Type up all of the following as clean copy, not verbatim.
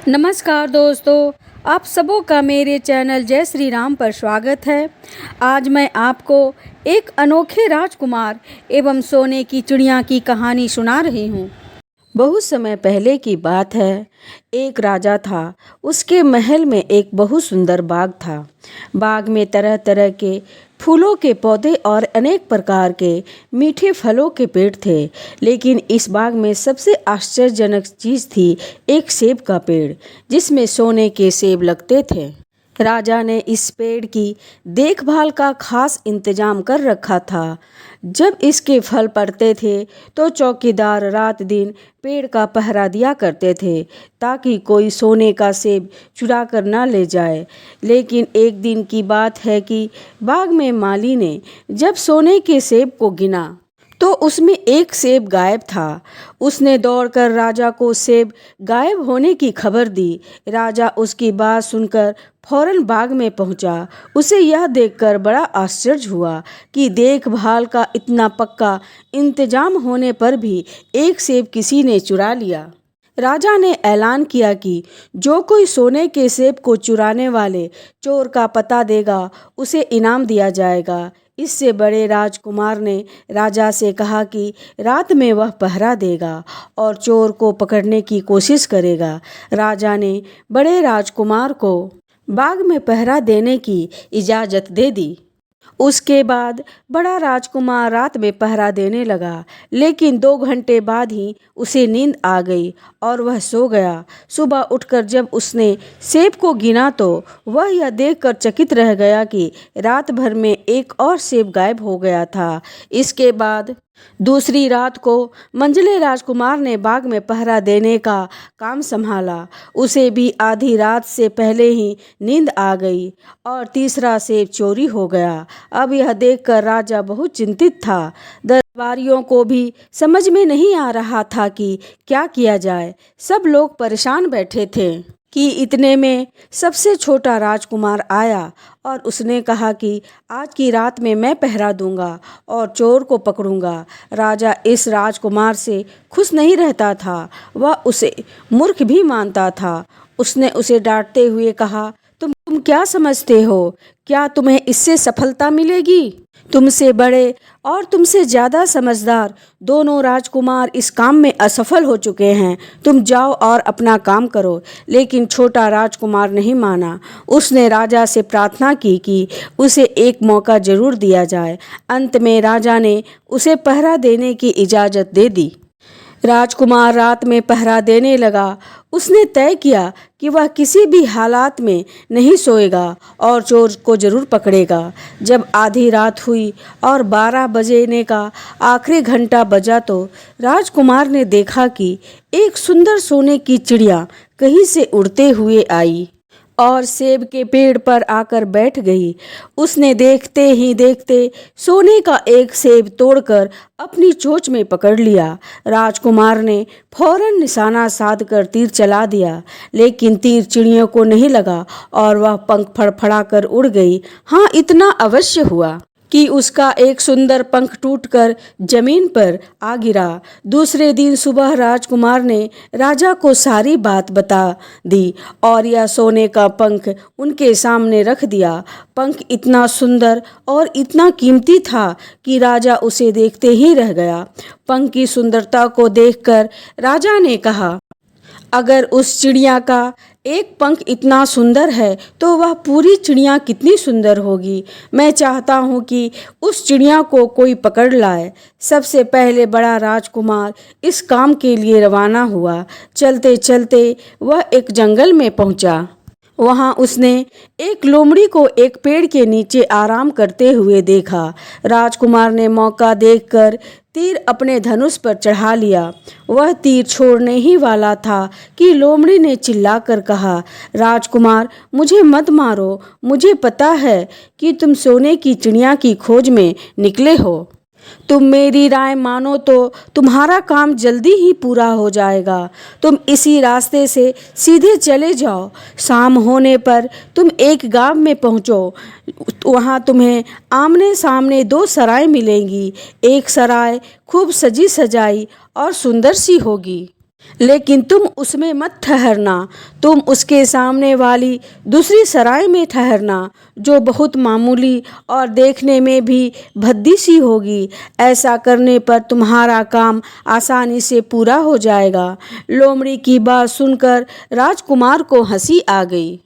नमस्कार दोस्तों, आप सबों का मेरे चैनल जय श्री राम पर स्वागत है। आज मैं आपको एक अनोखे राजकुमार एवं सोने की चिड़िया की कहानी सुना रही हूँ। बहुत समय पहले की बात है। एक राजा था। उसके महल में एक बहुत सुंदर बाग था। बाग में तरह तरह के फूलों के पौधे और अनेक प्रकार के मीठे फलों के पेड़ थे। लेकिन इस बाग में सबसे आश्चर्यजनक चीज़ थी एक सेब का पेड़, जिसमें सोने के सेब लगते थे। राजा ने इस पेड़ की देखभाल का खास इंतजाम कर रखा था। जब इसके फल पड़ते थे तो चौकीदार रात दिन पेड़ का पहरा दिया करते थे, ताकि कोई सोने का सेब चुरा कर ना ले जाए। लेकिन एक दिन की बात है कि बाग में माली ने जब सोने के सेब को गिना तो उसमें एक सेब गायब था। उसने दौड़कर राजा को सेब गायब होने की खबर दी। राजा उसकी बात सुनकर फौरन बाग में पहुंचा। उसे यह देखकर बड़ा आश्चर्य हुआ कि देखभाल का इतना पक्का इंतजाम होने पर भी एक सेब किसी ने चुरा लिया। राजा ने ऐलान किया कि जो कोई सोने के सेब को चुराने वाले चोर का पता देगा, उसे इनाम दिया जाएगा। इससे बड़े राजकुमार ने राजा से कहा कि रात में वह पहरा देगा और चोर को पकड़ने की कोशिश करेगा। राजा ने बड़े राजकुमार को बाग में पहरा देने की इजाज़त दे दी। उसके बाद बड़ा राजकुमार रात में पहरा देने लगा, लेकिन 2 घंटे बाद ही उसे नींद आ गई और वह सो गया। सुबह उठकर जब उसने सेब को गिना तो वह यह देखकर चकित रह गया कि रात भर में एक और सेब गायब हो गया था। इसके बाद दूसरी रात को मंझले राजकुमार ने बाग में पहरा देने का काम संभाला। उसे भी आधी रात से पहले ही नींद आ गई और तीसरा सेब चोरी हो गया। अब यह देखकर राजा बहुत चिंतित था। दरबारियों को भी समझ में नहीं आ रहा था कि क्या किया जाए। सब लोग परेशान बैठे थे कि इतने में सबसे छोटा राजकुमार आया और उसने कहा कि आज की रात में मैं पहरा दूंगा और चोर को पकड़ूंगा। राजा इस राजकुमार से खुश नहीं रहता था। वह उसे मूर्ख भी मानता था। उसने उसे डांटते हुए कहा, तुम क्या समझते हो? क्या तुम्हें इससे सफलता मिलेगी? तुमसे बड़े और तुमसे ज़्यादा समझदार दोनों राजकुमार इस काम में असफल हो चुके हैं। तुम जाओ और अपना काम करो। लेकिन छोटा राजकुमार नहीं माना। उसने राजा से प्रार्थना की कि उसे एक मौका जरूर दिया जाए। अंत में राजा ने उसे पहरा देने की इजाज़त दे दी। राजकुमार रात में पहरा देने लगा। उसने तय किया कि वह किसी भी हालात में नहीं सोएगा और चोर को जरूर पकड़ेगा। जब आधी रात हुई और 12 बजने का आखिरी घंटा बजा तो राजकुमार ने देखा कि एक सुंदर सोने की चिड़िया कहीं से उड़ते हुए आई और सेब के पेड़ पर आकर बैठ गई। उसने देखते ही देखते सोने का एक सेब तोड़कर अपनी चोंच में पकड़ लिया। राजकुमार ने फौरन निशाना साधकर तीर चला दिया, लेकिन तीर चिड़िया को नहीं लगा और वह पंख फड़फड़ाकर उड़ गई। हाँ, इतना अवश्य हुआ कि उसका एक सुंदर पंख टूटकर जमीन पर आ गिरा। दूसरे दिन सुबह राजकुमार ने राजा को सारी बात बता दी और यह सोने का पंख उनके सामने रख दिया। पंख इतना सुंदर और इतना कीमती था कि राजा उसे देखते ही रह गया। पंख की सुंदरता को देखकर राजा ने कहा, अगर उस चिड़िया का एक पंख इतना सुंदर है तो वह पूरी चिड़िया कितनी सुंदर होगी। मैं चाहता हूँ कि उस चिड़िया को कोई पकड़ लाए। सबसे पहले बड़ा राजकुमार इस काम के लिए रवाना हुआ। चलते चलते वह एक जंगल में पहुँचा। वहाँ उसने एक लोमड़ी को एक पेड़ के नीचे आराम करते हुए देखा। राजकुमार ने मौका देखकर तीर अपने धनुष पर चढ़ा लिया। वह तीर छोड़ने ही वाला था कि लोमड़ी ने चिल्लाकर कहा, राजकुमार, मुझे मत मारो। मुझे पता है कि तुम सोने की चिड़िया की खोज में निकले हो। तुम मेरी राय मानो तो तुम्हारा काम जल्दी ही पूरा हो जाएगा। तुम इसी रास्ते से सीधे चले जाओ। शाम होने पर तुम एक गांव में पहुंचो। वहां तुम्हें आमने सामने 2 सराय मिलेंगी। एक सराय खूब सजी सजाई और सुंदर सी होगी लेकिन तुम उसमें मत ठहरना, तुम उसके सामने वाली दूसरी सराय में ठहरना, जो बहुत मामूली और देखने में भी भद्दी सी होगी। ऐसा करने पर तुम्हारा काम आसानी से पूरा हो जाएगा। लोमड़ी की बात सुनकर राजकुमार को हंसी आ गई।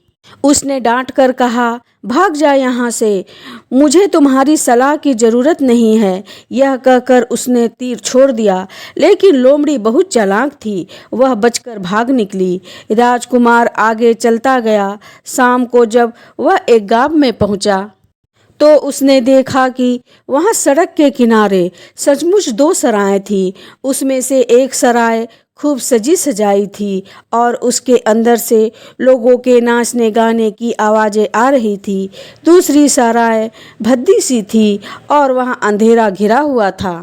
उसने डांट कर कहा, भाग जा यहाँ से, मुझे तुम्हारी सलाह की जरूरत नहीं है। यह कहकर उसने तीर छोड़ दिया, लेकिन लोमड़ी बहुत चालाक थी, वह बचकर भाग निकली। राजकुमार आगे चलता गया। शाम को जब वह एक गांव में पहुंचा तो उसने देखा कि वहां सड़क के किनारे सचमुच दो सराय थी। उसमें से एक सराय खूब सजी सजाई थी और उसके अंदर से लोगों के नाचने गाने की आवाज़ें आ रही थी। दूसरी सराय भद्दी सी थी और वहां अंधेरा घिरा हुआ था।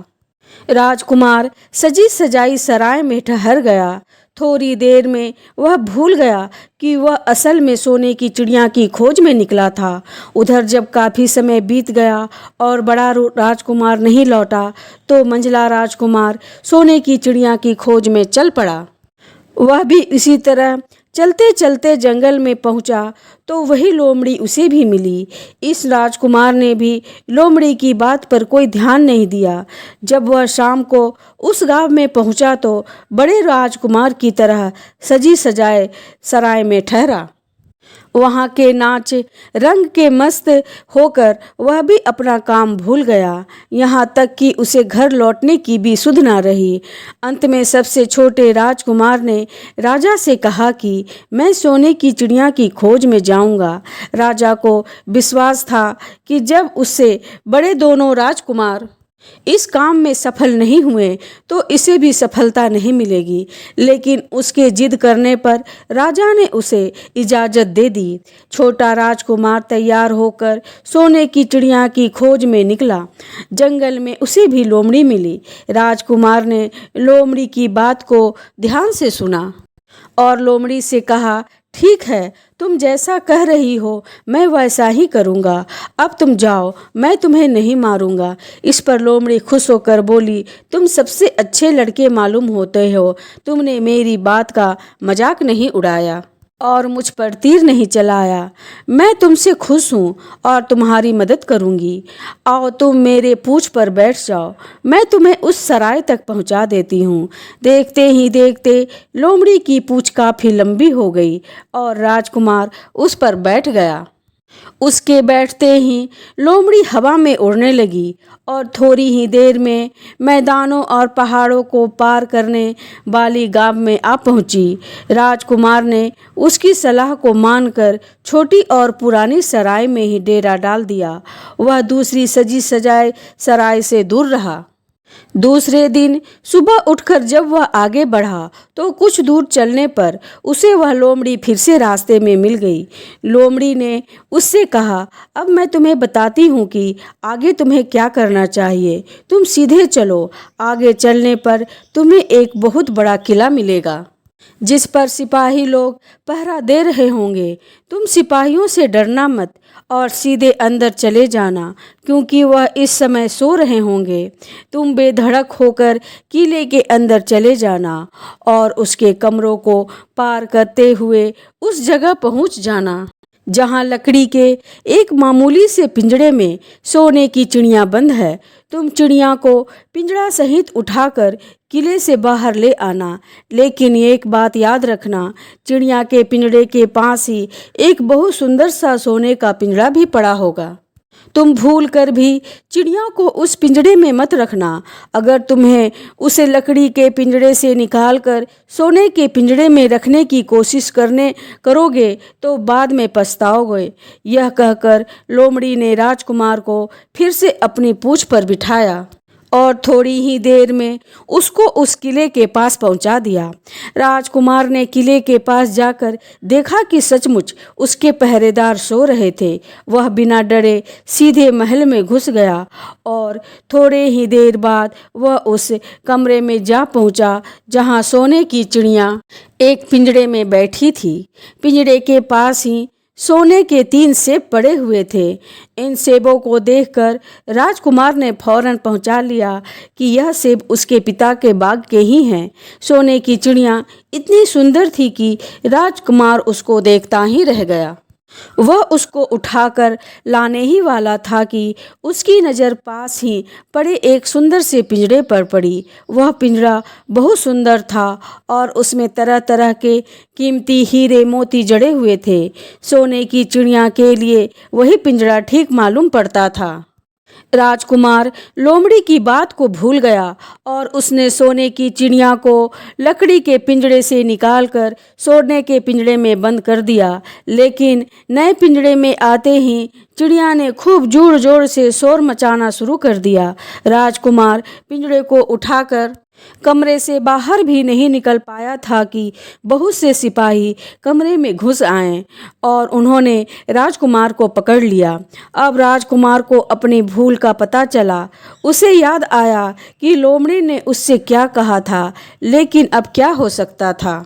राजकुमार सजी सजाई सराय में ठहर गया। थोड़ी देर में वह भूल गया कि वह असल में सोने की चिड़िया की खोज में निकला था। उधर जब काफ़ी समय बीत गया और बड़ा राजकुमार नहीं लौटा, तो मंझला राजकुमार सोने की चिड़िया की खोज में चल पड़ा। वह भी इसी तरह चलते चलते जंगल में पहुंचा तो वही लोमड़ी उसे भी मिली। इस राजकुमार ने भी लोमड़ी की बात पर कोई ध्यान नहीं दिया। जब वह शाम को उस गांव में पहुंचा तो बड़े राजकुमार की तरह सजी सजाए सराय में ठहरा। वहाँ के नाच रंग के मस्त होकर वह भी अपना काम भूल गया, यहाँ तक कि उसे घर लौटने की भी सुध न रही। अंत में सबसे छोटे राजकुमार ने राजा से कहा कि मैं सोने की चिड़िया की खोज में जाऊंगा। राजा को विश्वास था कि जब उससे बड़े दोनों राजकुमार इस काम में सफल नहीं हुए तो इसे भी सफलता नहीं मिलेगी, लेकिन उसके जिद करने पर राजा ने उसे इजाज़त दे दी। छोटा राजकुमार तैयार होकर सोने की चिड़िया की खोज में निकला। जंगल में उसे भी लोमड़ी मिली। राजकुमार ने लोमड़ी की बात को ध्यान से सुना और लोमड़ी से कहा, ठीक है, तुम जैसा कह रही हो मैं वैसा ही करूँगा। अब तुम जाओ, मैं तुम्हें नहीं मारूंगा। इस पर लोमड़ी खुश होकर बोली, तुम सबसे अच्छे लड़के मालूम होते हो, तुमने मेरी बात का मजाक नहीं उड़ाया और मुझ पर तीर नहीं चलाया। मैं तुमसे खुश हूँ और तुम्हारी मदद करूँगी। आओ तुम मेरे पूँछ पर बैठ जाओ, मैं तुम्हें उस सराय तक पहुँचा देती हूँ। देखते ही देखते लोमड़ी की पूँछ काफ़ी लंबी हो गई और राजकुमार उस पर बैठ गया। उसके बैठते ही लोमड़ी हवा में उड़ने लगी और थोड़ी ही देर में मैदानों और पहाड़ों को पार करने वाली गांव में आ पहुंची। राजकुमार ने उसकी सलाह को मानकर छोटी और पुरानी सराय में ही डेरा डाल दिया। वह दूसरी सजी सजाए सराय से दूर रहा। दूसरे दिन सुबह उठकर जब वह आगे बढ़ा तो कुछ दूर चलने पर उसे वह लोमड़ी फिर से रास्ते में मिल गई। लोमड़ी ने उससे कहा, अब मैं तुम्हें बताती हूँ कि आगे तुम्हें क्या करना चाहिए। तुम सीधे चलो, आगे चलने पर तुम्हें एक बहुत बड़ा किला मिलेगा जिस पर सिपाही लोग पहरा दे रहे होंगे। तुम सिपाहियों से डरना मत और सीधे अंदर चले जाना, क्योंकि वह इस समय सो रहे होंगे। तुम बेधड़क होकर किले के अंदर चले जाना और उसके कमरों को पार करते हुए उस जगह पहुंच जाना जहां लकड़ी के एक मामूली से पिंजड़े में सोने की चिड़िया बंद है। तुम चिड़िया को पिंजड़ा सहित उठाकर किले से बाहर ले आना, लेकिन एक बात याद रखना, चिड़िया के पिंजड़े के पास ही एक बहुत सुंदर सा सोने का पिंजड़ा भी पड़ा होगा। तुम भूल कर भी चिड़िया को उस पिंजड़े में मत रखना। अगर तुम्हें उसे लकड़ी के पिंजड़े से निकालकर सोने के पिंजड़े में रखने की कोशिश करोगे तो बाद में पछताओगे। यह कहकर लोमड़ी ने राजकुमार को फिर से अपनी पूँछ पर बिठाया और थोड़ी ही देर में उसको उस किले के पास पहुंचा दिया। राजकुमार ने किले के पास जाकर देखा कि सचमुच उसके पहरेदार सो रहे थे। वह बिना डरे सीधे महल में घुस गया और थोड़े ही देर बाद वह उस कमरे में जा पहुंचा जहां सोने की चिड़िया एक पिंजड़े में बैठी थी। पिंजड़े के पास ही सोने के 3 सेब पड़े हुए थे। इन सेबों को देखकर राजकुमार ने फौरन पहुंचा लिया कि यह सेब उसके पिता के बाग के ही हैं। सोने की चिड़िया इतनी सुंदर थी कि राजकुमार उसको देखता ही रह गया। वह उसको उठाकर लाने ही वाला था कि उसकी नज़र पास ही पड़े एक सुंदर से पिंजरे पर पड़ी। वह पिंजरा बहुत सुंदर था और उसमें तरह तरह के कीमती हीरे मोती जड़े हुए थे। सोने की चिड़िया के लिए वही पिंजरा ठीक मालूम पड़ता था। राजकुमार लोमड़ी की बात को भूल गया और उसने सोने की चिड़िया को लकड़ी के पिंजरे से निकालकर सोने के पिंजरे में बंद कर दिया। लेकिन नए पिंजरे में आते ही चिड़िया ने खूब जोर जोर से शोर मचाना शुरू कर दिया। राजकुमार पिंजरे को उठाकर कमरे से बाहर भी नहीं निकल पाया था कि बहुत से सिपाही कमरे में घुस आए और उन्होंने राजकुमार को पकड़ लिया। अब राजकुमार को अपनी भूल का पता चला। उसे याद आया कि लोमड़ी ने उससे क्या कहा था, लेकिन अब क्या हो सकता था।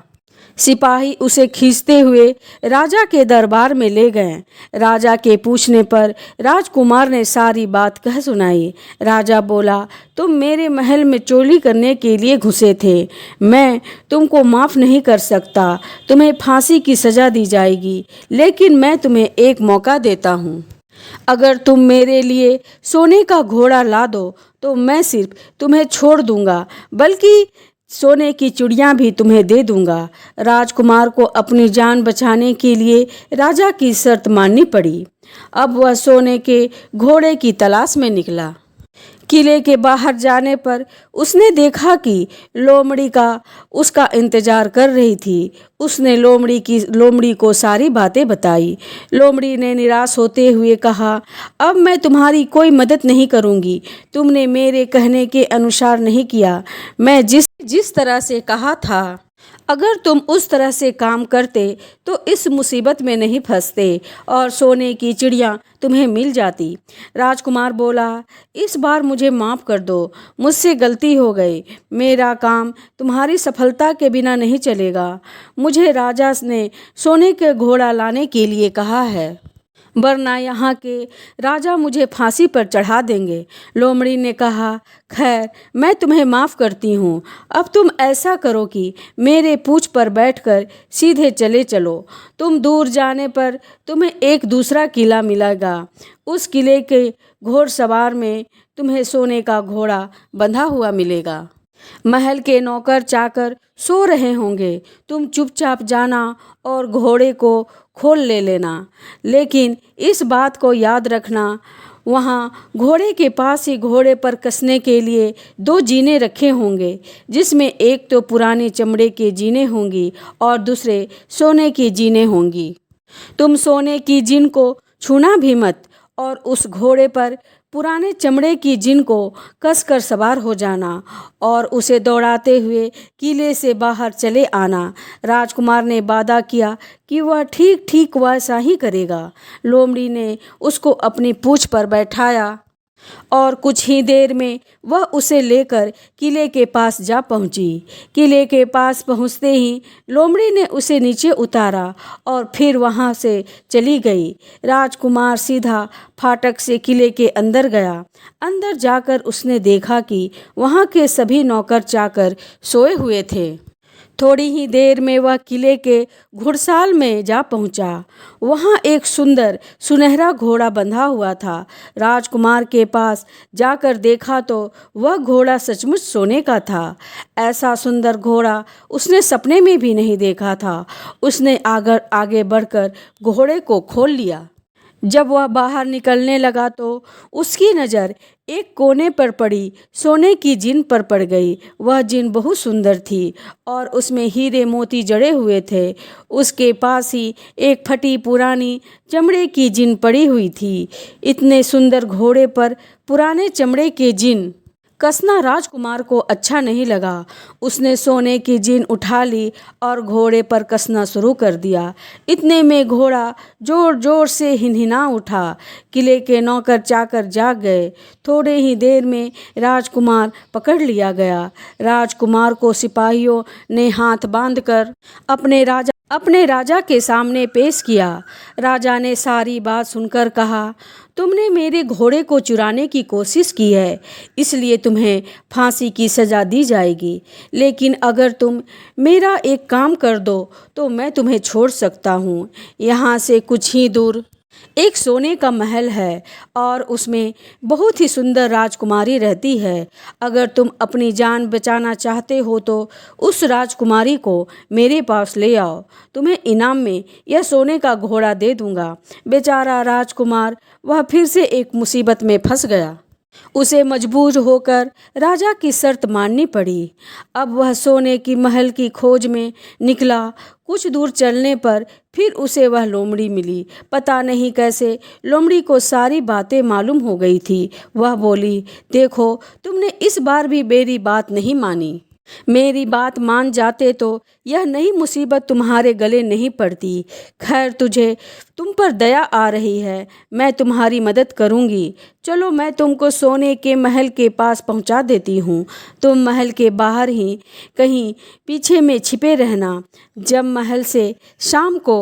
सिपाही उसे खींचते हुए राजा के दरबार में ले गए। राजा के पूछने पर राजकुमार ने सारी बात कह सुनाई। राजा बोला, तुम मेरे महल में चोरी करने के लिए घुसे थे। मैं तुमको माफ़ नहीं कर सकता। तुम्हें फांसी की सज़ा दी जाएगी, लेकिन मैं तुम्हें एक मौका देता हूँ। अगर तुम मेरे लिए सोने का घोड़ा ला दो तो मैं सिर्फ तुम्हें छोड़ दूंगा, बल्कि सोने की चिड़िया भी तुम्हें दे दूंगा। राजकुमार को अपनी जान बचाने के लिए राजा की शर्त माननी पड़ी। अब वह सोने के घोड़े की तलाश में निकला। किले के बाहर जाने पर उसने देखा कि लोमड़ी का उसका इंतजार कर रही थी। उसने लोमड़ी को सारी बातें बताई। लोमड़ी ने निराश होते हुए कहा, अब मैं तुम्हारी कोई मदद नहीं करूंगी। तुमने मेरे कहने के अनुसार नहीं किया। मैं जिस तरह से कहा था, अगर तुम उस तरह से काम करते तो इस मुसीबत में नहीं फंसते और सोने की चिड़िया तुम्हें मिल जाती। राजकुमार बोला, इस बार मुझे माफ़ कर दो, मुझसे गलती हो गई। मेरा काम तुम्हारी सफलता के बिना नहीं चलेगा। मुझे राजा ने सोने के घोड़ा लाने के लिए कहा है, वरना यहाँ के राजा मुझे फांसी पर चढ़ा देंगे। लोमड़ी ने कहा, खैर मैं तुम्हें माफ़ करती हूँ। अब तुम ऐसा करो कि मेरे पूँछ पर बैठकर सीधे चले चलो। तुम दूर जाने पर तुम्हें एक दूसरा किला मिलेगा। उस किले के घोड़सवार में तुम्हें सोने का घोड़ा बंधा हुआ मिलेगा। महल के नौकर चाकर सो रहे होंगे। तुम चुपचाप जाना और घोड़े को खोल ले लेना। लेकिन इस बात को याद रखना, वहाँ घोड़े के पास ही घोड़े पर कसने के लिए 2 जीने रखे होंगे, जिसमें एक तो पुराने चमड़े के जीने होंगी और दूसरे सोने की जीने होंगी। तुम सोने की जीन को छूना भी मत और उस घोड़े पर पुराने चमड़े की जिन को कसकर सवार हो जाना और उसे दौड़ाते हुए किले से बाहर चले आना। राजकुमार ने वादा किया कि वह ठीक ठीक वैसा ही करेगा। लोमड़ी ने उसको अपनी पूँछ पर बैठाया और कुछ ही देर में वह उसे लेकर किले के पास जा पहुंची। किले के पास पहुंचते ही लोमड़ी ने उसे नीचे उतारा और फिर वहां से चली गई। राजकुमार सीधा फाटक से किले के अंदर गया। अंदर जाकर उसने देखा कि वहां के सभी नौकर चाकर सोए हुए थे। थोड़ी ही देर में वह किले के घुड़साल में जा पहुंचा। वहां एक सुंदर सुनहरा घोड़ा बंधा हुआ था। राजकुमार के पास जाकर देखा तो वह घोड़ा सचमुच सोने का था। ऐसा सुंदर घोड़ा उसने सपने में भी नहीं देखा था। उसने आगे बढ़कर घोड़े को खोल लिया। जब वह बाहर निकलने लगा तो उसकी नज़र एक कोने पर पड़ी सोने की जिन पर पड़ गई। वह जिन बहुत सुंदर थी और उसमें हीरे मोती जड़े हुए थे। उसके पास ही एक फटी पुरानी चमड़े की जिन पड़ी हुई थी। इतने सुंदर घोड़े पर पुराने चमड़े के जिन कसना राजकुमार को अच्छा नहीं लगा। उसने सोने की जिन उठा ली और घोड़े पर कसना शुरू कर दिया। इतने में घोड़ा जोर जोर से हिनहिना उठा। किले के नौकर चाकर जाग गए। थोड़े ही देर में राजकुमार पकड़ लिया गया। राजकुमार को सिपाहियों ने हाथ बांधकर अपने राजा के सामने पेश किया। राजा ने सारी बात सुनकर कहा, तुमने मेरे घोड़े को चुराने की कोशिश की है, इसलिए तुम्हें फांसी की सज़ा दी जाएगी। लेकिन अगर तुम मेरा एक काम कर दो तो मैं तुम्हें छोड़ सकता हूँ। यहाँ से कुछ ही दूर एक सोने का महल है और उसमें बहुत ही सुंदर राजकुमारी रहती है। अगर तुम अपनी जान बचाना चाहते हो तो उस राजकुमारी को मेरे पास ले आओ। तुम्हें इनाम में यह सोने का घोड़ा दे दूंगा। बेचारा राजकुमार वह फिर से एक मुसीबत में फंस गया। उसे मजबूर होकर राजा की शर्त माननी पड़ी। अब वह सोने की महल की खोज में निकला। कुछ दूर चलने पर फिर उसे वह लोमड़ी मिली। पता नहीं कैसे लोमड़ी को सारी बातें मालूम हो गई थी। वह बोली, देखो तुमने इस बार भी मेरी बात नहीं मानी। मेरी बात मान जाते तो यह नई मुसीबत तुम्हारे गले नहीं पड़ती। खैर तुम पर दया आ रही है, मैं तुम्हारी मदद करूंगी। चलो मैं तुमको सोने के महल के पास पहुंचा देती हूँ। तुम महल के बाहर ही कहीं पीछे में छिपे रहना। जब महल से शाम को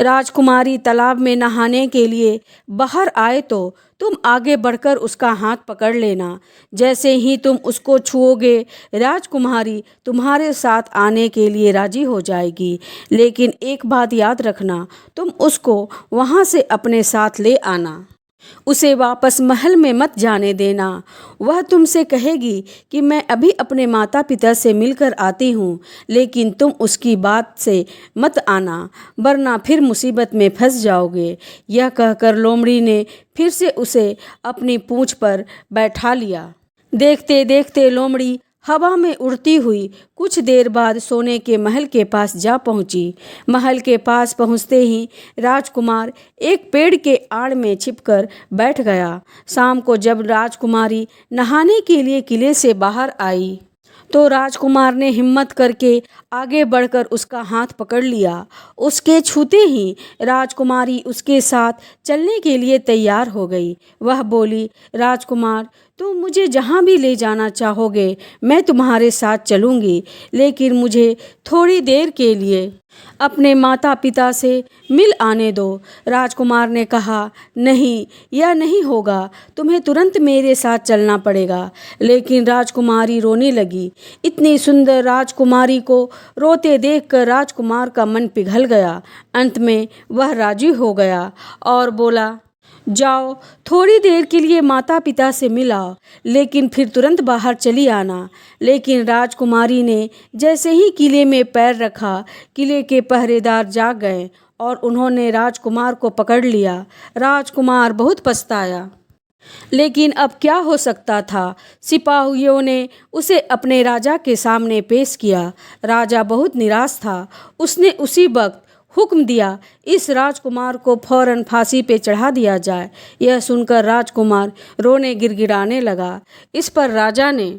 राजकुमारी तालाब में नहाने के लिए बाहर आए तो तुम आगे बढ़कर उसका हाथ पकड़ लेना। जैसे ही तुम उसको छुओगे राजकुमारी तुम्हारे साथ आने के लिए राजी हो जाएगी। लेकिन एक बात याद रखना, तुम उसको वहाँ से अपने साथ ले आना। उसे वापस महल में मत जाने देना। वह तुमसे कहेगी कि मैं अभी अपने माता पिता से मिलकर आती हूँ, लेकिन तुम उसकी बात से मत आना, वरना फिर मुसीबत में फंस जाओगे। यह कहकर लोमड़ी ने फिर से उसे अपनी पूंछ पर बैठा लिया। देखते देखते लोमड़ी हवा में उड़ती हुई कुछ देर बाद सोने के महल के पास जा पहुंची। महल के पास पहुंचते ही राजकुमार एक पेड़ के आड़ में छिपकर बैठ गया। शाम को जब राजकुमारी नहाने के लिए किले से बाहर आई तो राजकुमार ने हिम्मत करके आगे बढ़कर उसका हाथ पकड़ लिया। उसके छूते ही राजकुमारी उसके साथ चलने के लिए तैयार हो गई। वह बोली, राजकुमार तुम मुझे जहाँ भी ले जाना चाहोगे मैं तुम्हारे साथ चलूँगी, लेकिन मुझे थोड़ी देर के लिए अपने माता पिता से मिल आने दो। राजकुमार ने कहा, नहीं यह नहीं होगा, तुम्हें तुरंत मेरे साथ चलना पड़ेगा। लेकिन राजकुमारी रोने लगी। इतनी सुंदर राजकुमारी को रोते देखकर राजकुमार का मन पिघल गया। अंत में वह राजी हो गया और बोला, जाओ थोड़ी देर के लिए माता पिता से मिलाओ, लेकिन फिर तुरंत बाहर चली आना। लेकिन राजकुमारी ने जैसे ही किले में पैर रखा, किले के पहरेदार जाग गए और उन्होंने राजकुमार को पकड़ लिया। राजकुमार बहुत पछताया, लेकिन अब क्या हो सकता था। सिपाहियों ने उसे अपने राजा के सामने पेश किया। राजा बहुत निराश था। उसने उसी वक्त हुक्म दिया, इस राजकुमार को फौरन फांसी पे चढ़ा दिया जाए। यह सुनकर राजकुमार रोने गिड़गिड़ाने लगा। इस पर राजा ने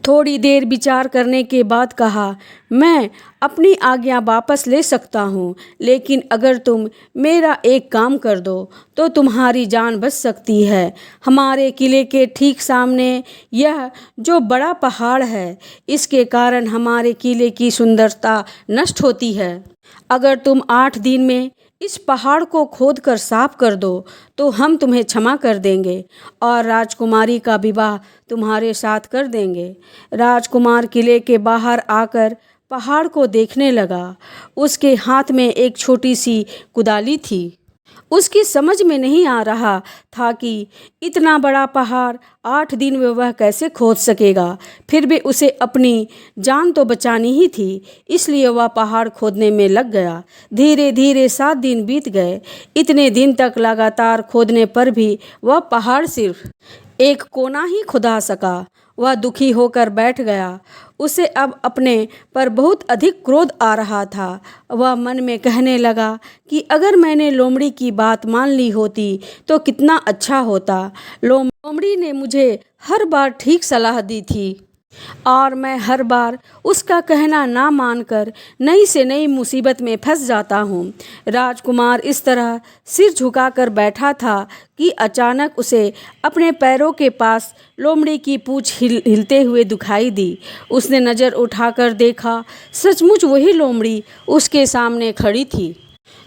थोड़ी देर विचार करने के बाद कहा, मैं अपनी आज्ञा वापस ले सकता हूँ, लेकिन अगर तुम मेरा एक काम कर दो तो तुम्हारी जान बच सकती है। हमारे किले के ठीक सामने यह जो बड़ा पहाड़ है, इसके कारण हमारे किले की सुंदरता नष्ट होती है। अगर तुम 8 दिन में इस पहाड़ को खोदकर साफ कर दो तो हम तुम्हें क्षमा कर देंगे और राजकुमारी का विवाह तुम्हारे साथ कर देंगे। राजकुमार किले के बाहर आकर पहाड़ को देखने लगा। उसके हाथ में एक छोटी सी कुदाली थी। उसकी समझ में नहीं आ रहा था कि इतना बड़ा पहाड़ 8 दिन में वह कैसे खोद सकेगा। फिर भी उसे अपनी जान तो बचानी ही थी, इसलिए वह पहाड़ खोदने में लग गया। धीरे धीरे 7 दिन बीत गए। इतने दिन तक लगातार खोदने पर भी वह पहाड़ सिर्फ एक कोना ही खुदा सका। वह दुखी होकर बैठ गया। उसे अब अपने पर बहुत अधिक क्रोध आ रहा था। वह मन में कहने लगा कि अगर मैंने लोमड़ी की बात मान ली होती तो कितना अच्छा होता। लोमड़ी ने मुझे हर बार ठीक सलाह दी थी। और मैं हर बार उसका कहना ना मानकर नई से नई मुसीबत में फंस जाता हूँ। राजकुमार इस तरह सिर झुकाकर बैठा था कि अचानक उसे अपने पैरों के पास लोमड़ी की पूंछ हिलते हुए दिखाई दी। उसने नज़र उठाकर देखा, सचमुच वही लोमड़ी उसके सामने खड़ी थी।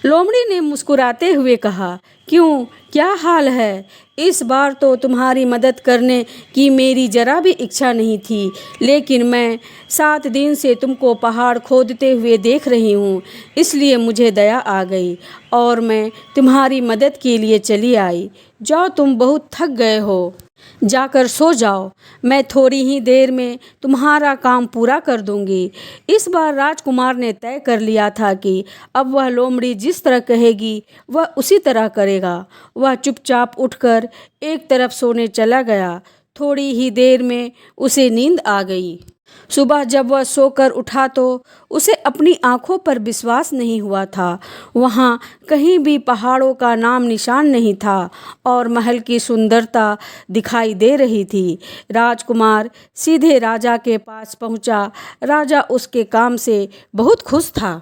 लोमड़ी ने मुस्कुराते हुए कहा, क्यों, क्या हाल है? इस बार तो तुम्हारी मदद करने की मेरी जरा भी इच्छा नहीं थी, लेकिन मैं 7 दिन से तुमको पहाड़ खोदते हुए देख रही हूँ, इसलिए मुझे दया आ गई और मैं तुम्हारी मदद के लिए चली आई। जाओ, तुम बहुत थक गए हो, जाकर सो जाओ। मैं थोड़ी ही देर में तुम्हारा काम पूरा कर दूंगी। इस बार राजकुमार ने तय कर लिया था कि अब वह लोमड़ी जिस तरह कहेगी वह उसी तरह करेगा। वह चुपचाप उठकर एक तरफ सोने चला गया। थोड़ी ही देर में उसे नींद आ गई। सुबह जब वह सोकर उठा तो उसे अपनी आंखों पर विश्वास नहीं हुआ था। वहाँ कहीं भी पहाड़ों का नाम निशान नहीं था और महल की सुंदरता दिखाई दे रही थी। राजकुमार सीधे राजा के पास पहुँचा। राजा उसके काम से बहुत खुश था।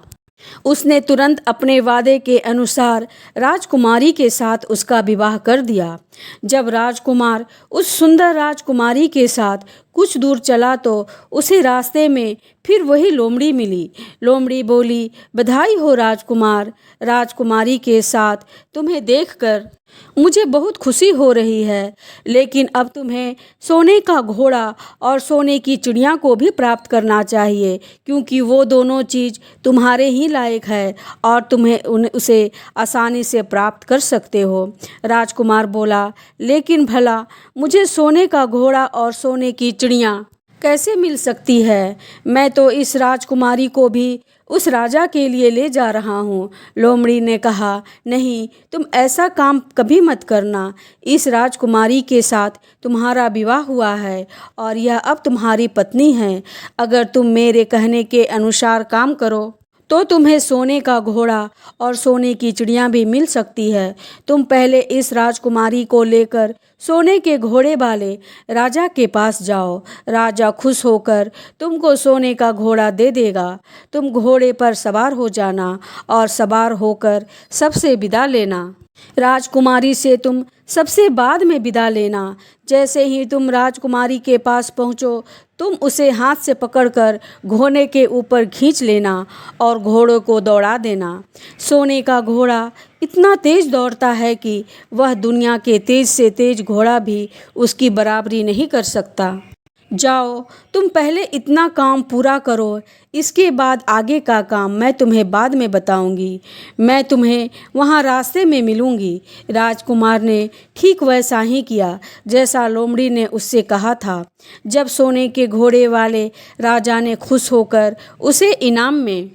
उसने तुरंत अपने वादे के अनुसार राजकुमारी के साथ उसका विवाह कर दिया। जब राजकुमार उस सुंदर राजकुमारी के साथ कुछ दूर चला तो उसे रास्ते में फिर वही लोमड़ी मिली। लोमड़ी बोली, बधाई हो राजकुमार, राजकुमारी के साथ तुम्हें देखकर मुझे बहुत खुशी हो रही है, लेकिन अब तुम्हें सोने का घोड़ा और सोने की चिड़िया को भी प्राप्त करना चाहिए, क्योंकि वो दोनों चीज़ तुम्हारे ही लायक है और तुम्हें उसे आसानी से प्राप्त कर सकते हो। राजकुमार बोला, लेकिन भला मुझे सोने का घोड़ा और सोने की चिड़िया कैसे मिल सकती है? मैं तो इस राजकुमारी को भी उस राजा के लिए ले जा रहा हूँ। लोमड़ी ने कहा, नहीं, तुम ऐसा काम कभी मत करना। इस राजकुमारी के साथ तुम्हारा विवाह हुआ है और यह अब तुम्हारी पत्नी है। अगर तुम मेरे कहने के अनुसार काम करो तो तुम्हें सोने का घोड़ा और सोने की चिड़िया भी मिल सकती है। तुम पहले इस राजकुमारी को लेकर सोने के घोड़े वाले राजा के पास जाओ। राजा खुश होकर तुमको सोने का घोड़ा दे देगा। तुम घोड़े पर सवार हो जाना और सवार होकर सबसे विदा लेना। राजकुमारी से तुम सबसे बाद में विदा लेना। जैसे ही तुम राजकुमारी के पास पहुँचो, तुम उसे हाथ से पकड़कर घोड़े के ऊपर खींच लेना और घोड़ों को दौड़ा देना। सोने का घोड़ा इतना तेज दौड़ता है कि वह दुनिया के तेज से तेज घोड़ा भी उसकी बराबरी नहीं कर सकता। जाओ, तुम पहले इतना काम पूरा करो, इसके बाद आगे का काम मैं तुम्हें बाद में बताऊंगी। मैं तुम्हें वहाँ रास्ते में मिलूंगी। राजकुमार ने ठीक वैसा ही किया जैसा लोमड़ी ने उससे कहा था। जब सोने के घोड़े वाले राजा ने खुश होकर उसे इनाम में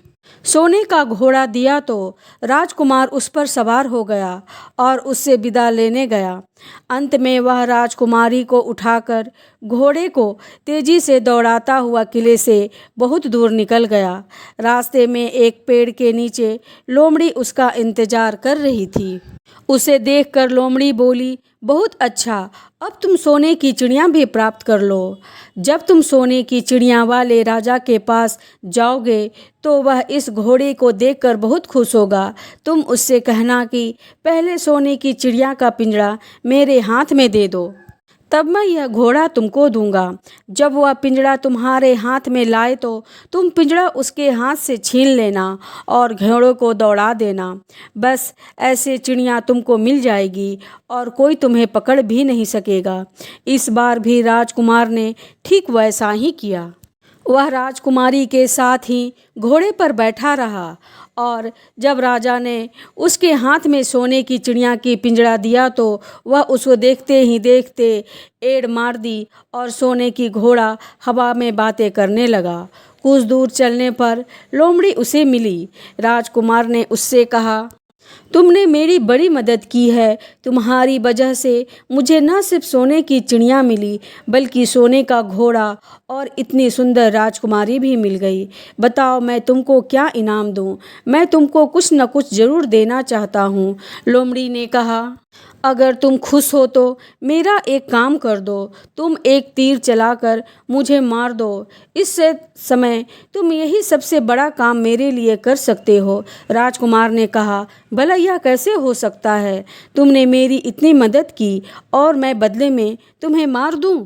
सोने का घोड़ा दिया तो राजकुमार उस पर सवार हो गया और उससे विदा लेने गया। अंत में वह राजकुमारी को उठाकर घोड़े को तेजी से दौड़ाता हुआ किले से बहुत दूर निकल गया। रास्ते में एक पेड़ के नीचे लोमड़ी उसका इंतजार कर रही थी। उसे देखकर लोमड़ी बोली, बहुत अच्छा, अब तुम सोने की चिड़िया भी प्राप्त कर लो। जब तुम सोने की चिड़िया वाले राजा के पास जाओगे तो वह इस घोड़े को देखकर बहुत खुश होगा। तुम उससे कहना कि पहले सोने की चिड़िया का पिंजरा मेरे हाथ में दे दो, तब मैं यह घोड़ा तुमको दूंगा। जब वह पिंजरा तुम्हारे हाथ में लाए तो तुम पिंजरा उसके हाथ से छीन लेना और घोड़ों को दौड़ा देना। बस ऐसे चिड़िया तुमको मिल जाएगी और कोई तुम्हें पकड़ भी नहीं सकेगा। इस बार भी राजकुमार ने ठीक वैसा ही किया। वह राजकुमारी के साथ ही घोड़े पर बैठा रहा और जब राजा ने उसके हाथ में सोने की चिड़िया की पिंजरा दिया तो वह उसको देखते ही देखते एड़ मार दी और सोने की घोड़ा हवा में बातें करने लगा। कुछ दूर चलने पर लोमड़ी उसे मिली। राजकुमार ने उससे कहा, तुमने मेरी बड़ी मदद की है। तुम्हारी वजह से मुझे न सिर्फ सोने की चिड़िया मिली बल्कि सोने का घोड़ा और इतनी सुंदर राजकुमारी भी मिल गई। बताओ, मैं तुमको क्या इनाम दूं? मैं तुमको कुछ न कुछ ज़रूर देना चाहता हूँ। लोमड़ी ने कहा, अगर तुम खुश हो तो मेरा एक काम कर दो, तुम एक तीर चलाकर मुझे मार दो। इससे समय तुम यही सबसे बड़ा काम मेरे लिए कर सकते हो। राजकुमार ने कहा, भला यह कैसे हो सकता है? तुमने मेरी इतनी मदद की और मैं बदले में तुम्हें मार दूं?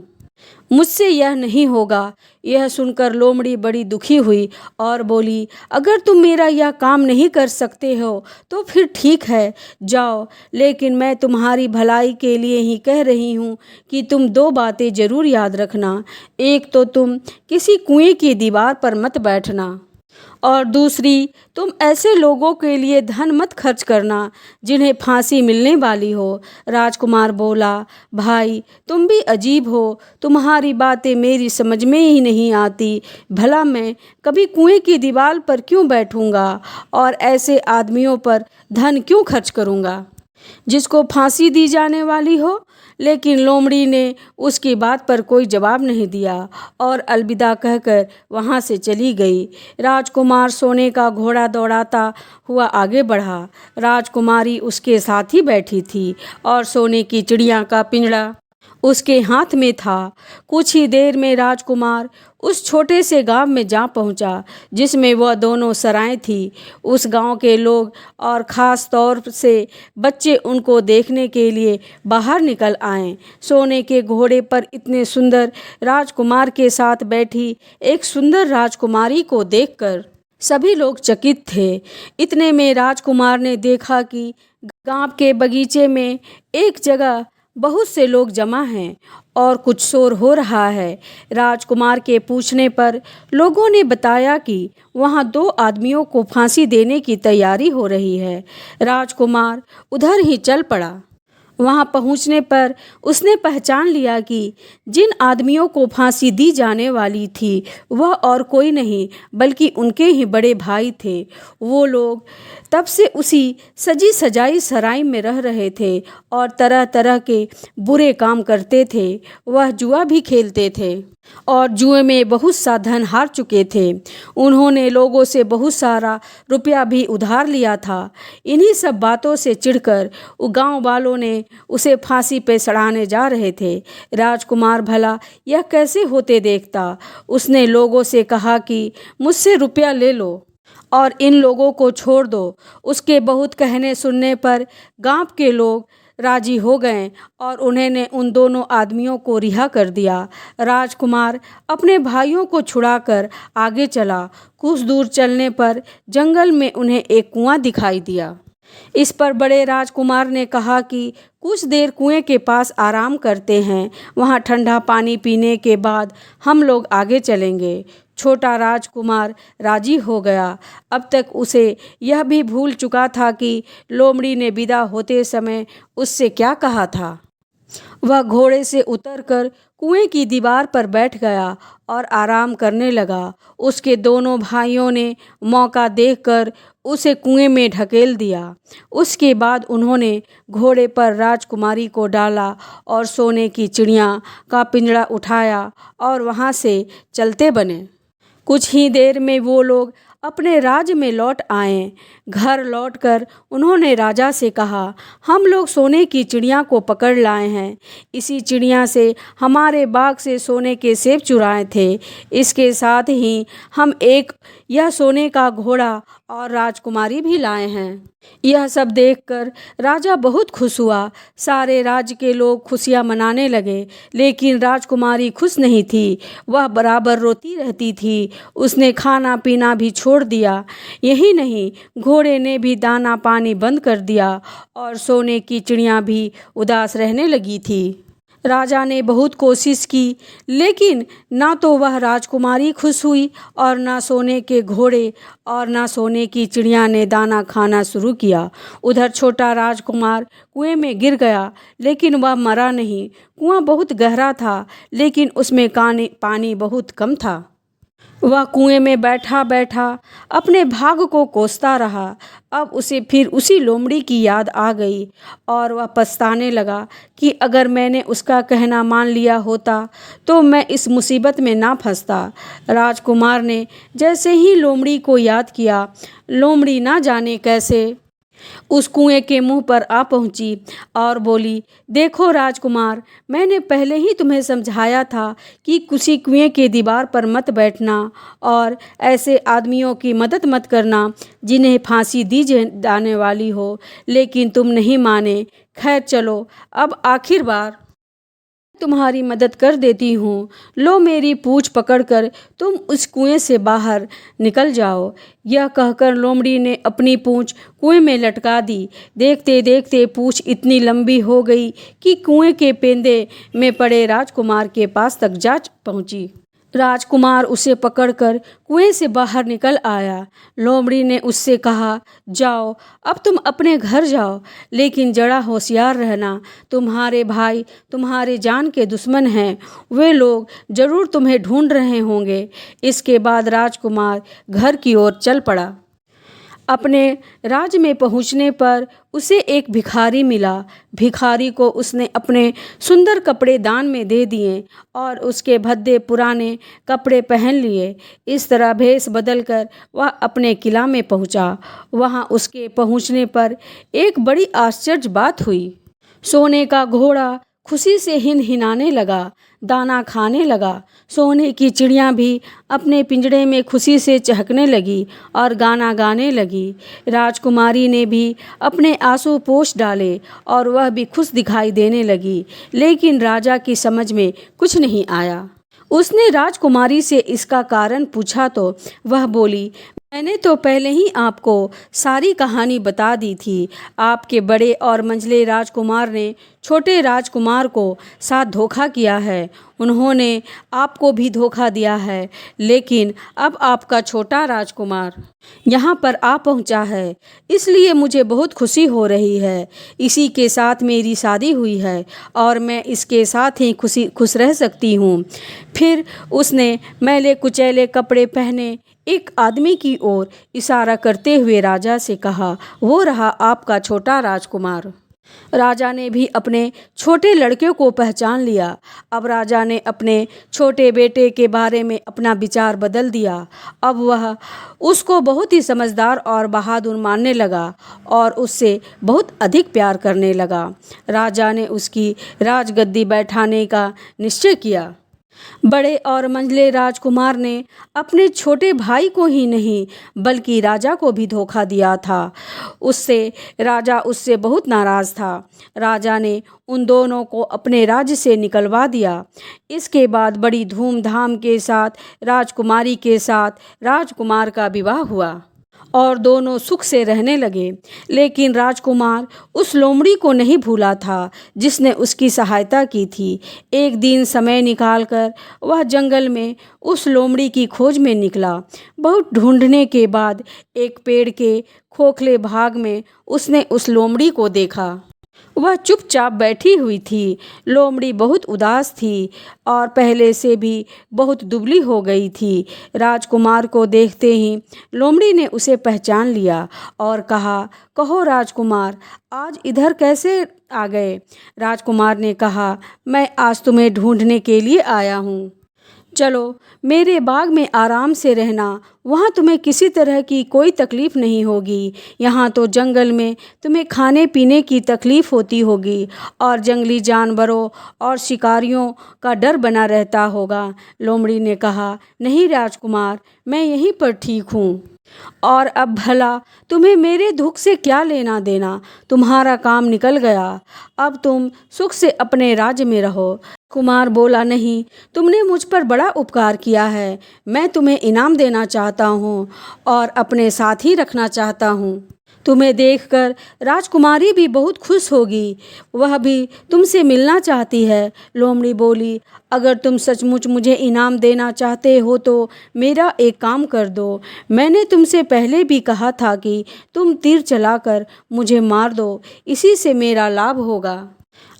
मुझसे यह नहीं होगा। यह सुनकर लोमड़ी बड़ी दुखी हुई और बोली, अगर तुम मेरा यह काम नहीं कर सकते हो तो फिर ठीक है, जाओ। लेकिन मैं तुम्हारी भलाई के लिए ही कह रही हूँ कि तुम दो बातें ज़रूर याद रखना। एक तो तुम किसी कुएं की दीवार पर मत बैठना, और दूसरी, तुम ऐसे लोगों के लिए धन मत खर्च करना जिन्हें फांसी मिलने वाली हो। राजकुमार बोला, भाई तुम भी अजीब हो, तुम्हारी बातें मेरी समझ में ही नहीं आती। भला मैं कभी कुएं की दीवार पर क्यों बैठूंगा और ऐसे आदमियों पर धन क्यों खर्च करूंगा जिसको फांसी दी जाने वाली हो? लेकिन लोमड़ी ने उसकी बात पर कोई जवाब नहीं दिया और अलविदा कहकर वहाँ से चली गई। राजकुमार सोने का घोड़ा दौड़ाता हुआ आगे बढ़ा। राजकुमारी उसके साथ ही बैठी थी और सोने की चिड़िया का पिंजड़ा उसके हाथ में था। कुछ ही देर में राजकुमार उस छोटे से गांव में जा पहुंचा जिसमें वह दोनों सराएं थी। उस गांव के लोग और ख़ास तौर से बच्चे उनको देखने के लिए बाहर निकल आए। सोने के घोड़े पर इतने सुंदर राजकुमार के साथ बैठी एक सुंदर राजकुमारी को देखकर सभी लोग चकित थे। इतने में राजकुमार ने देखा कि गांव के बगीचे में एक जगह बहुत से लोग जमा हैं और कुछ शोर हो रहा है। राजकुमार के पूछने पर लोगों ने बताया कि वहाँ दो आदमियों को फांसी देने की तैयारी हो रही है। राजकुमार उधर ही चल पड़ा। वहाँ पहुँचने पर उसने पहचान लिया कि जिन आदमियों को फांसी दी जाने वाली थी वह और कोई नहीं बल्कि उनके ही बड़े भाई थे। वो लोग तब से उसी सजी सजाई सराय में रह रहे थे और तरह तरह के बुरे काम करते थे। वह जुआ भी खेलते थे और जुए में बहुत सा धन हार चुके थे। उन्होंने लोगों से बहुत सारा रुपया भी उधार लिया था। इन्हीं सब बातों से चिढ़कर गांव वालों ने उसे फांसी पे चढ़ाने जा रहे थे। राजकुमार भला यह कैसे होते देखता। उसने लोगों से कहा कि मुझसे रुपया ले लो और इन लोगों को छोड़ दो। उसके बहुत कहने सुनने पर गांव के लोग राजी हो गए और उन्होंने उन दोनों आदमियों को रिहा कर दिया। राजकुमार अपने भाइयों को छुड़ाकर आगे चला। कुछ दूर चलने पर जंगल में उन्हें एक कुआं दिखाई दिया। इस पर बड़े राजकुमार ने कहा कि कुछ देर कुएं के पास आराम करते हैं, वहाँ ठंडा पानी पीने के बाद हम लोग आगे चलेंगे। छोटा राजकुमार राजी हो गया। अब तक उसे यह भी भूल चुका था कि लोमड़ी ने विदा होते समय उससे क्या कहा था। वह घोड़े से उतरकर कुएं की दीवार पर बैठ गया और आराम करने लगा। उसके दोनों भाइयों ने मौका देखकर उसे कुएं में ढकेल दिया। उसके बाद उन्होंने घोड़े पर राजकुमारी को डाला और सोने की चिड़िया का पिंजड़ा उठाया और वहाँ से चलते बने। कुछ ही देर में वो लोग अपने राज्य में लौट आए। घर लौटकर उन्होंने राजा से कहा, हम लोग सोने की चिड़िया को पकड़ लाए हैं। इसी चिड़िया से हमारे बाग से सोने के सेब चुराए थे। इसके साथ ही हम एक यह सोने का घोड़ा और राजकुमारी भी लाए हैं। यह सब देखकर राजा बहुत खुश हुआ। सारे राज्य के लोग खुशियां मनाने लगे, लेकिन राजकुमारी खुश नहीं थी। वह बराबर रोती रहती थी। उसने खाना पीना भी छोड़ दिया। यही नहीं, घोड़े ने भी दाना पानी बंद कर दिया और सोने की चिड़िया भी उदास रहने लगी थी। राजा ने बहुत कोशिश की, लेकिन ना तो वह राजकुमारी खुश हुई और ना सोने के घोड़े और ना सोने की चिड़िया ने दाना खाना शुरू किया। उधर छोटा राजकुमार कुएं में गिर गया, लेकिन वह मरा नहीं। कुआं बहुत गहरा था, लेकिन उसमें पानी बहुत कम था। वह कुएं में बैठा बैठा अपने भाग को कोसता रहा। अब उसे फिर उसी लोमड़ी की याद आ गई और वह पछताने लगा कि अगर मैंने उसका कहना मान लिया होता तो मैं इस मुसीबत में ना फंसता। राजकुमार ने जैसे ही लोमड़ी को याद किया, लोमड़ी ना जाने कैसे उस कुएं के मुंह पर आ पहुंची और बोली, देखो राजकुमार, मैंने पहले ही तुम्हें समझाया था कि किसी कुएं के दीवार पर मत बैठना और ऐसे आदमियों की मदद मत करना जिन्हें फांसी दी जाने वाली हो, लेकिन तुम नहीं माने। खैर चलो, अब आखिर बार तुम्हारी मदद कर देती हूँ। लो, मेरी पूँछ पकड़कर तुम उस कुएं से बाहर निकल जाओ। यह कहकर लोमड़ी ने अपनी पूँछ कुएं में लटका दी। देखते देखते पूँछ इतनी लंबी हो गई कि कुएं के पेंदे में पड़े राजकुमार के पास तक जा पहुँची। राजकुमार उसे पकड़कर कुएं से बाहर निकल आया। लोमड़ी ने उससे कहा, जाओ, अब तुम अपने घर जाओ, लेकिन जरा होशियार रहना। तुम्हारे भाई तुम्हारे जान के दुश्मन हैं, वे लोग जरूर तुम्हें ढूंढ रहे होंगे। इसके बाद राजकुमार घर की ओर चल पड़ा। अपने राज्य में पहुंचने पर उसे एक भिखारी मिला। भिखारी को उसने अपने सुंदर कपड़े दान में दे दिए और उसके भद्दे पुराने कपड़े पहन लिए। इस तरह भेष बदलकर वह अपने किला में पहुंचा। वहां उसके पहुंचने पर एक बड़ी आश्चर्य बात हुई। सोने का घोड़ा खुशी से हिनहिनाने लगा, दाना खाने लगा। सोने की चिड़िया भी अपने पिंजड़े में खुशी से चहकने लगी और गाना गाने लगी। राजकुमारी ने भी अपने आंसू पोंछ डाले और वह भी खुश दिखाई देने लगी, लेकिन राजा की समझ में कुछ नहीं आया। उसने राजकुमारी से इसका कारण पूछा तो वह बोली, मैंने तो पहले ही आपको सारी कहानी बता दी थी। आपके बड़े और मंझले राजकुमार ने छोटे राजकुमार को साथ धोखा किया है। उन्होंने आपको भी धोखा दिया है, लेकिन अब आपका छोटा राजकुमार यहाँ पर आ पहुँचा है, इसलिए मुझे बहुत खुशी हो रही है। इसी के साथ मेरी शादी हुई है और मैं इसके साथ ही खुश रह सकती हूँ। फिर उसने मैले कुचैले कपड़े पहने एक आदमी की ओर इशारा करते हुए राजा से कहा, वो रहा आपका छोटा राजकुमार। राजा ने भी अपने छोटे लड़के को पहचान लिया। अब राजा ने अपने छोटे बेटे के बारे में अपना विचार बदल दिया। अब वह उसको बहुत ही समझदार और बहादुर मानने लगा और उससे बहुत अधिक प्यार करने लगा। राजा ने उसकी राजगद्दी बैठाने का निश्चय किया। बड़े और मंझले राजकुमार ने अपने छोटे भाई को ही नहीं बल्कि राजा को भी धोखा दिया था। राजा उससे बहुत नाराज था। राजा ने उन दोनों को अपने राज्य से निकलवा दिया। इसके बाद बड़ी धूमधाम के साथ राजकुमारी के साथ राजकुमार का विवाह हुआ और दोनों सुख से रहने लगे। लेकिन राजकुमार उस लोमड़ी को नहीं भूला था जिसने उसकी सहायता की थी। एक दिन समय निकालकर वह जंगल में उस लोमड़ी की खोज में निकला। बहुत ढूंढने के बाद एक पेड़ के खोखले भाग में उसने उस लोमड़ी को देखा। वह चुपचाप बैठी हुई थी। लोमड़ी बहुत उदास थी और पहले से भी बहुत दुबली हो गई थी। राजकुमार को देखते ही लोमड़ी ने उसे पहचान लिया और कहा, कहो राजकुमार, आज इधर कैसे आ गए? राजकुमार ने कहा, मैं आज तुम्हें ढूंढने के लिए आया हूँ। चलो मेरे बाग में आराम से रहना, वहाँ तुम्हें किसी तरह की कोई तकलीफ़ नहीं होगी। यहाँ तो जंगल में तुम्हें खाने पीने की तकलीफ़ होती होगी और जंगली जानवरों और शिकारियों का डर बना रहता होगा। लोमड़ी ने कहा, नहीं राजकुमार, मैं यहीं पर ठीक हूँ और अब भला तुम्हें मेरे दुख से क्या लेना देना? तुम्हारा काम निकल गया, अब तुम सुख से अपने राज्य में रहो। कुमार बोला, नहीं, तुमने मुझ पर बड़ा उपकार किया है। मैं तुम्हें इनाम देना चाहता हूँ और अपने साथ ही रखना चाहता हूँ। तुम्हें देखकर राजकुमारी भी बहुत खुश होगी, वह भी तुमसे मिलना चाहती है। लोमड़ी बोली, अगर तुम सचमुच मुझे इनाम देना चाहते हो तो मेरा एक काम कर दो। मैंने तुमसे पहले भी कहा था कि तुम तीर चलाकर मुझे मार दो, इसी से मेरा लाभ होगा।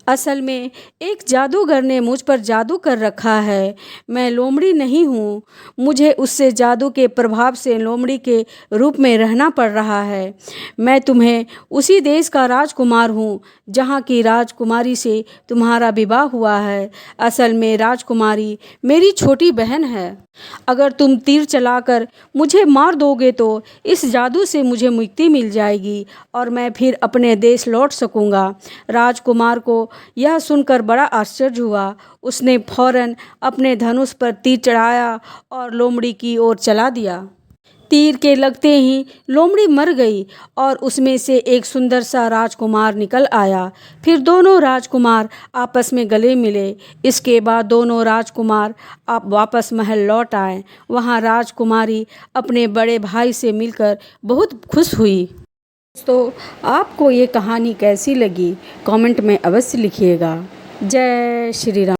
असल में एक जादूगर ने मुझ पर जादू कर रखा है। मैं लोमड़ी नहीं हूँ, मुझे उससे जादू के प्रभाव से लोमड़ी के रूप में रहना पड़ रहा है। मैं तुम्हें उसी देश का राजकुमार हूँ जहाँ की राजकुमारी से तुम्हारा विवाह हुआ है। असल में राजकुमारी मेरी छोटी बहन है। अगर तुम तीर चलाकर मुझे मार दोगे तो इस जादू से मुझे मुक्ति मिल जाएगी और मैं फिर अपने देश लौट सकूँगा। राजकुमार को यह सुनकर बड़ा आश्चर्य हुआ। उसने फौरन अपने धनुष पर तीर चढ़ाया और लोमड़ी की ओर चला दिया। तीर के लगते ही लोमड़ी मर गई और उसमें से एक सुंदर सा राजकुमार निकल आया। फिर दोनों राजकुमार आपस में गले मिले। इसके बाद दोनों राजकुमार आप वापस महल लौट आए। वहाँ राजकुमारी अपने बड़े भाई से मिलकर बहुत खुश हुई। दोस्तों, आपको ये कहानी कैसी लगी कमेंट में अवश्य लिखिएगा। जय श्री राम।